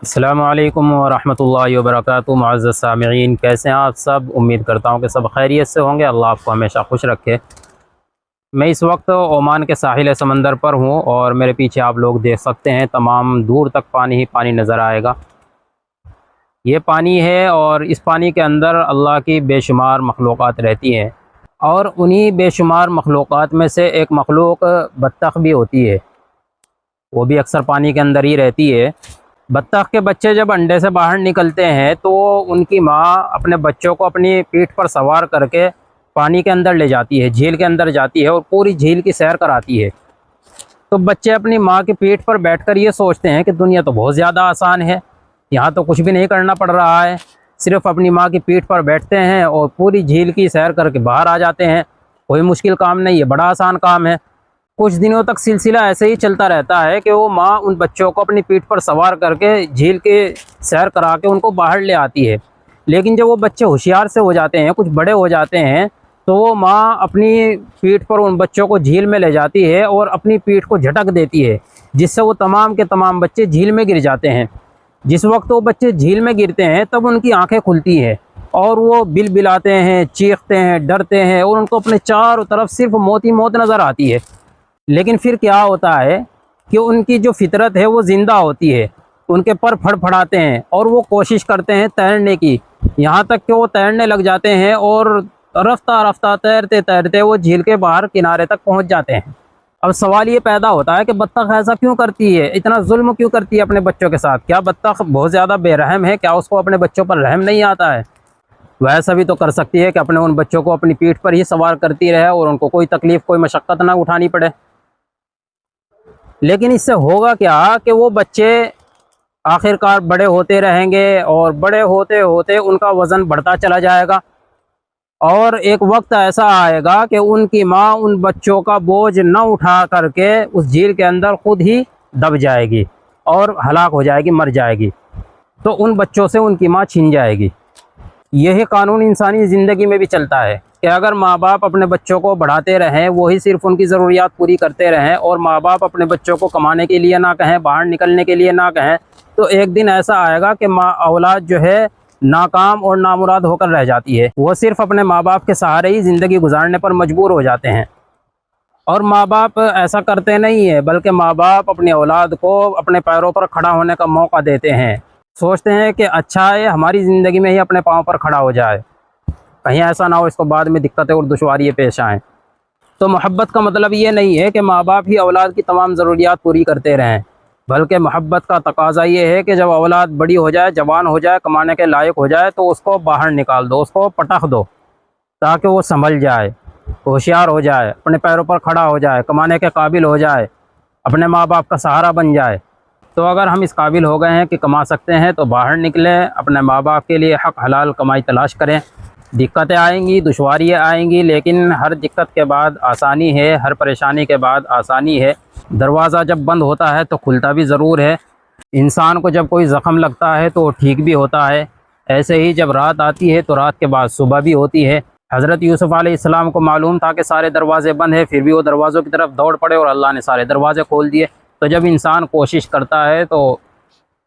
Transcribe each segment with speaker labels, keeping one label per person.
Speaker 1: अस्सलामु अलैकुम वरहमतुल्लाहि वबरकातुहू। मुअज़्ज़ज़ सामिईन, कैसे हैं आप सब? उम्मीद करता हूँ कि सब खैरियत से होंगे। अल्लाह आपको हमेशा खुश रखे। मैं इस वक्त ओमान के साहिल समंदर पर हूँ और मेरे पीछे आप लोग देख सकते हैं तमाम दूर तक पानी ही पानी नज़र आएगा। ये पानी है और इस पानी के अंदर अल्लाह की बेशुमार मखलूक़ात रहती हैं और उन्हीं बेशुमार मखलूक़ात में से एक मखलूक़ बत्तख़ भी होती है। वो भी अक्सर पानी के अंदर ही रहती है। बत्तख के बच्चे जब अंडे से बाहर निकलते हैं तो उनकी माँ अपने बच्चों को अपनी पीठ पर सवार करके पानी के अंदर ले जाती है, झील के अंदर जाती है और पूरी झील की सैर कराती है। तो बच्चे अपनी माँ की पीठ पर बैठकर ये सोचते हैं कि दुनिया तो बहुत ज़्यादा आसान है, यहाँ तो कुछ भी नहीं करना पड़ रहा है, सिर्फ़ अपनी माँ की पीठ पर बैठते हैं और पूरी झील की सैर करके बाहर आ जाते हैं। कोई मुश्किल काम नहीं है, बड़ा आसान काम है। कुछ दिनों तक सिलसिला ऐसे ही चलता रहता है कि वो माँ उन बच्चों को अपनी पीठ पर सवार करके झील के सैर करा के उनको बाहर ले आती है। लेकिन जब वो बच्चे होशियार से हो जाते हैं, कुछ बड़े हो जाते हैं, तो वो माँ अपनी पीठ पर उन बच्चों को झील में ले जाती है और अपनी पीठ को झटक देती है, जिससे वो तमाम के तमाम बच्चे झील में गिर जाते हैं। जिस वक्त वो बच्चे झील में गिरते हैं तब उनकी आँखें खुलती हैं और वो बिलबिलाते हैं, चीखते हैं, डरते हैं और उनको अपने चारों तरफ सिर्फ मौत ही मौत नज़र आती है। लेकिन फिर क्या होता है कि उनकी जो फितरत है वो ज़िंदा होती है, उनके पर फड़फड़ाते हैं और वो कोशिश करते हैं तैरने की। यहाँ तक कि वो तैरने लग जाते हैं और रफ्ता रफ्ता तैरते तैरते वो झील के बाहर किनारे तक पहुँच जाते हैं। अब सवाल ये पैदा होता है कि बत्तख ऐसा क्यों करती है, इतना जुल्म क्यों करती है अपने बच्चों के साथ? क्या बत्तख बहुत ज़्यादा बेरहम है? क्या उसको अपने बच्चों पर रहम नहीं आता है? वैसा भी तो कर सकती है कि अपने उन बच्चों को अपनी पीठ पर ही सवार करती रहे और उनको कोई तकलीफ़, कोई मशक्क़त ना उठानी पड़े। लेकिन इससे होगा क्या कि वो बच्चे आखिरकार बड़े होते रहेंगे और बड़े होते होते उनका वज़न बढ़ता चला जाएगा और एक वक्त ऐसा आएगा कि उनकी माँ उन बच्चों का बोझ न उठा करके उस झील के अंदर खुद ही दब जाएगी और हलाक हो जाएगी, मर जाएगी। तो उन बच्चों से उनकी माँ छीन जाएगी। यही कानून इंसानी ज़िंदगी में भी चलता है कि अगर माँ बाप अपने बच्चों को बढ़ाते रहें, वही सिर्फ उनकी ज़रूरियात पूरी करते रहें और माँ बाप अपने बच्चों को कमाने के लिए ना कहें, बाहर निकलने के लिए ना कहें, तो एक दिन ऐसा आएगा कि औलाद जो है नाकाम और नामुराद होकर रह जाती है। वो सिर्फ अपने माँ बाप के सहारे ही ज़िंदगी गुजारने पर मजबूर हो जाते हैं। और माँ बाप ऐसा करते नहीं है, बल्कि माँ बाप अपनी औलाद को अपने पैरों पर खड़ा होने का मौका देते हैं। सोचते हैं कि अच्छा है हमारी ज़िंदगी में ही अपने पाँव पर खड़ा हो जाए, कहीं ऐसा ना हो इसको बाद में दिक्कतें और दुश्वारियाँ पेश आएँ। तो मोहब्बत का मतलब ये नहीं है कि माँ बाप ही औलाद की तमाम ज़रूरियात पूरी करते रहें, बल्कि मोहब्बत का तकाज़ा ये है कि जब औलाद बड़ी हो जाए, जवान हो जाए, कमाने के लायक हो जाए, तो उसको बाहर निकाल दो, उसको पटख दो, ताकि वो संभल जाए, होशियार हो जाए, अपने पैरों पर खड़ा हो जाए, कमाने के काबिल हो जाए, अपने माँ बाप का सहारा बन जाए। तो अगर हम इस काबिल हो गए हैं कि कमा सकते हैं तो बाहर निकलें, अपने माँ बाप के लिए हक़ हलाल कमाई तलाश करें। दिक्कतें आएंगी, दुश्वारियाँ आएंगी, लेकिन हर दिक्कत के बाद आसानी है, हर परेशानी के बाद आसानी है। दरवाज़ा जब बंद होता है तो खुलता भी ज़रूर है। इंसान को जब कोई ज़ख़म लगता है तो ठीक भी होता है। ऐसे ही जब रात आती है तो रात के बाद सुबह भी होती है। हज़रत यूसुफ़ अलैहिस्सलाम को मालूम था कि सारे दरवाज़े बंद हैं, फिर भी वो दरवाज़ों की तरफ दौड़ पड़े और अल्लाह ने सारे दरवाज़े खोल दिए। तो जब इंसान कोशिश करता है तो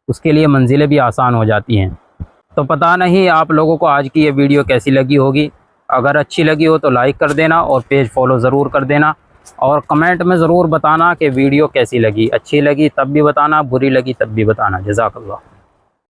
Speaker 1: उसके लिए मंजिलें भी आसान हो जाती हैं। तो पता नहीं आप लोगों को आज की ये वीडियो कैसी लगी होगी। अगर अच्छी लगी हो तो लाइक कर देना और पेज फॉलो ज़रूर कर देना और कमेंट में ज़रूर बताना कि वीडियो कैसी लगी। अच्छी लगी तब भी बताना, बुरी लगी तब भी बताना। जज़ाकल्लाह।